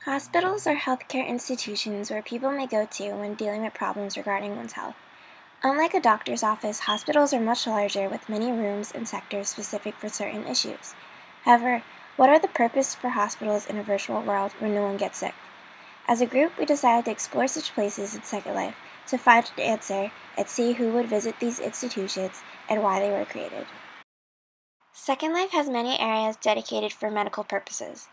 Hospitals are healthcare institutions where people may go to when dealing with problems regarding one's health. Unlike a doctor's office, hospitals are much larger with many rooms and sectors specific for certain issues. However, what are the purposes for hospitals in a virtual world where no one gets sick? As a group, we decided to explore such places in Second Life to find an answer and see who would visit these institutions and why they were created. Second Life has many areas dedicated for medical purposes.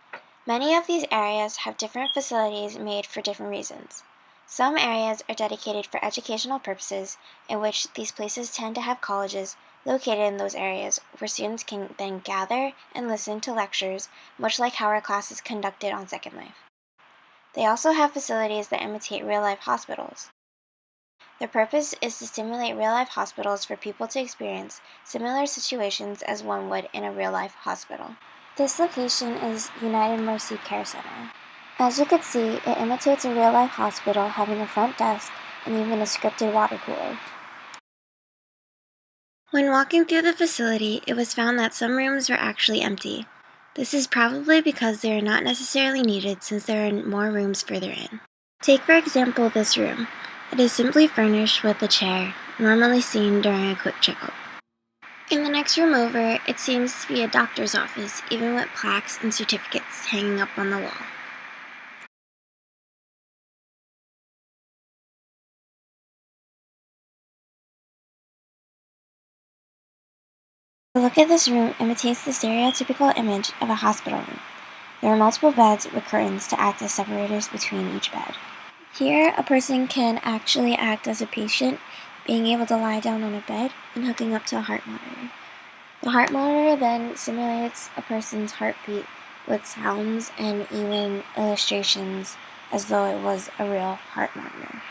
Many of these areas have different facilities made for different reasons. Some areas are dedicated for educational purposes, in which these places tend to have colleges located in those areas where students can then gather and listen to lectures, much like how our class is conducted on Second Life. They also have facilities that imitate real-life hospitals. Their purpose is to simulate real-life hospitals for people to experience similar situations as one would in a real-life hospital. This location is United Mercy Care Center. As you can see, it imitates a real-life hospital, having a front desk and even a scripted water cooler. When walking through the facility, it was found that some rooms were actually empty. This is probably because they are not necessarily needed, since there are more rooms further in. Take for example this room. It is simply furnished with a chair, normally seen during a quick checkup. In the next room over, it seems to be a doctor's office, even with plaques and certificates hanging up on the wall. The look of this room imitates the stereotypical image of a hospital room. There are multiple beds with curtains to act as separators between each bed. Here, a person can actually act as a patient, being able to lie down on a bed and hooking up to a heart monitor. The heart monitor then simulates a person's heartbeat with sounds and even illustrations as though it was a real heart monitor.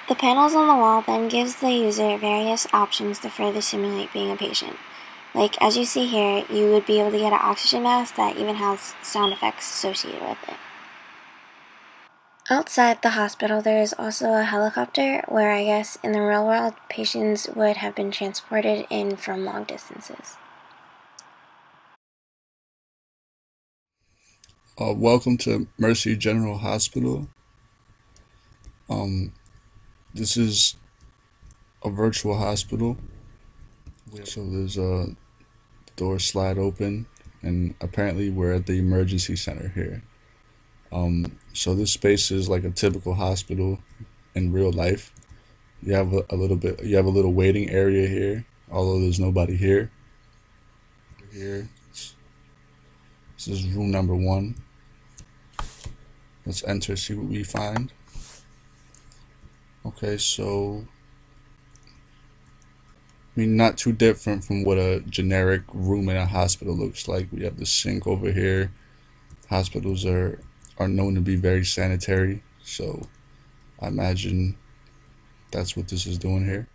The panels on the wall then gives the user various options to further simulate being a patient. Like, as you see here, you would be able to get an oxygen mask that even has sound effects associated with it. Outside the hospital, there is also a helicopter where I guess in the real world, patients would have been transported in from long distances. Welcome to Mercy General Hospital. This is a virtual hospital, so there's a door slide open, and apparently we're at the emergency center here. So this space is like a typical hospital in real life. You have you have a little waiting area here, although there's nobody here. Here, this is room number 1. Let's enter, see what we find. Okay, so I mean, not too different from what a generic room in a hospital looks like. We have the sink over here. Hospitals are known to be very sanitary, so I imagine that's what this is doing here.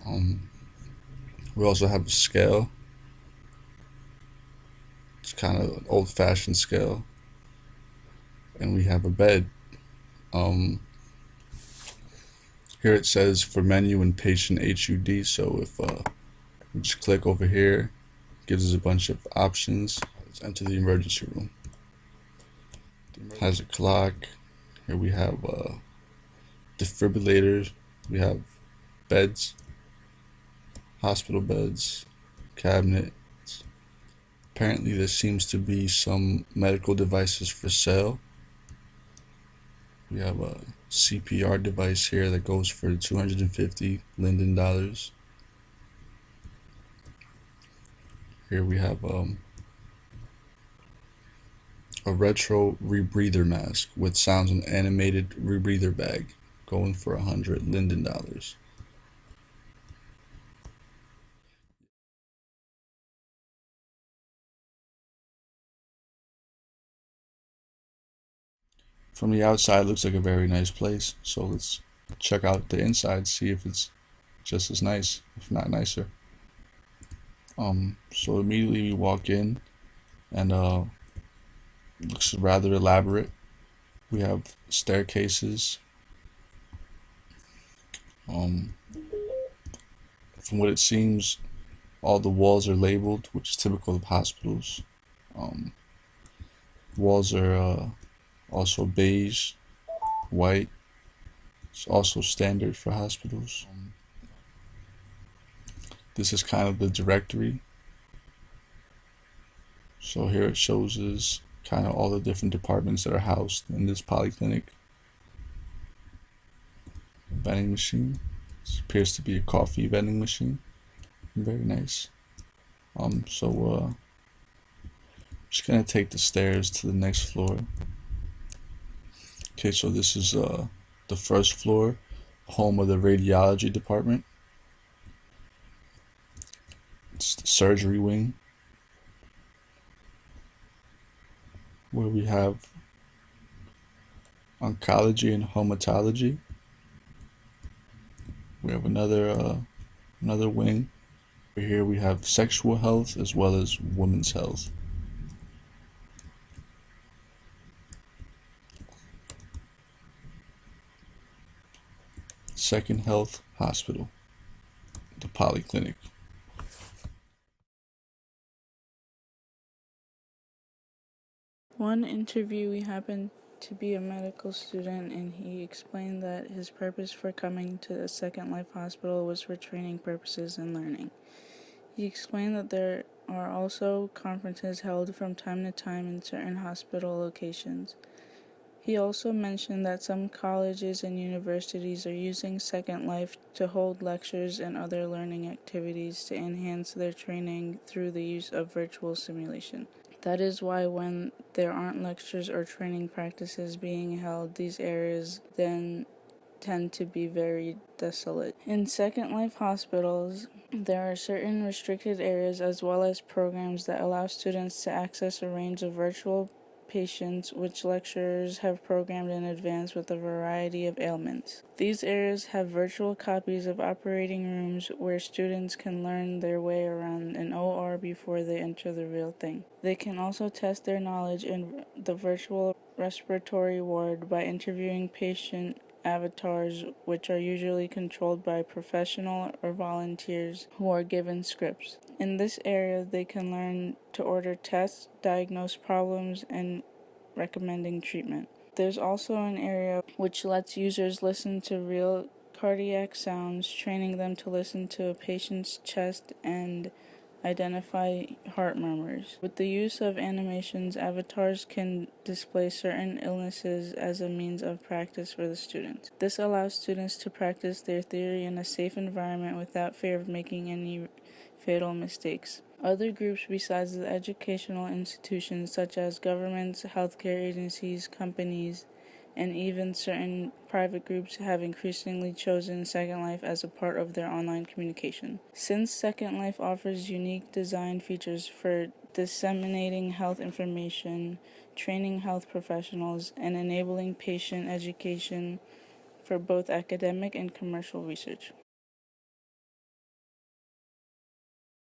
Um, we also have a scale. It's kind of an old-fashioned scale, and we have a bed. Um, Here it says for menu and patient HUD. So if we just click over here, it gives us a bunch of options. Let's enter the emergency room. It has a clock. Here we have defibrillators. We have beds, hospital beds, cabinets. Apparently, there seems to be some medical devices for sale. We have a CPR device here that goes for 250 Linden dollars. Here we have a retro rebreather mask with sounds and animated rebreather bag going for 100 Linden dollars. From the outside, it looks like a very nice place. So let's check out the inside, see if it's just as nice, if not nicer. So immediately we walk in, and it looks rather elaborate. We have staircases. Um, from what it seems, all the walls are labeled, which is typical of hospitals. Um, Walls are Also beige, white. It's also standard for hospitals. This is kind of the directory. So here it shows us kind of all the different departments that are housed in this polyclinic. Vending machine. This appears to be a coffee vending machine. Very nice. Just gonna take the stairs to the next floor. Okay, so this is the first floor, home of the radiology department. It's the surgery wing, where we have oncology and hematology. We have another wing. Here we have sexual health as well as women's health. Second Health Hospital, the polyclinic. One interviewee happened to be a medical student, and he explained that his purpose for coming to the Second Life Hospital was for training purposes and learning. He explained that there are also conferences held from time to time in certain hospital locations. He also mentioned that some colleges and universities are using Second Life to hold lectures and other learning activities to enhance their training through the use of virtual simulation. That is why when there aren't lectures or training practices being held, these areas then tend to be very desolate. In Second Life hospitals, there are certain restricted areas as well as programs that allow students to access a range of virtual patients which lecturers have programmed in advance with a variety of ailments. These areas have virtual copies of operating rooms where students can learn their way around an OR before they enter the real thing. They can also test their knowledge in the virtual respiratory ward by interviewing patient avatars, which are usually controlled by professional or volunteers who are given scripts. In this area, they can learn to order tests, diagnose problems, and recommending treatment. There's also an area which lets users listen to real cardiac sounds, training them to listen to a patient's chest and identify heart murmurs. With the use of animations, avatars can display certain illnesses as a means of practice for the students. This allows students to practice their theory in a safe environment without fear of making any fatal mistakes. Other groups besides the educational institutions, such as governments, healthcare agencies, companies, and even certain private groups, have increasingly chosen Second Life as a part of their online communication. Since Second Life offers unique design features for disseminating health information, training health professionals, and enabling patient education for both academic and commercial research.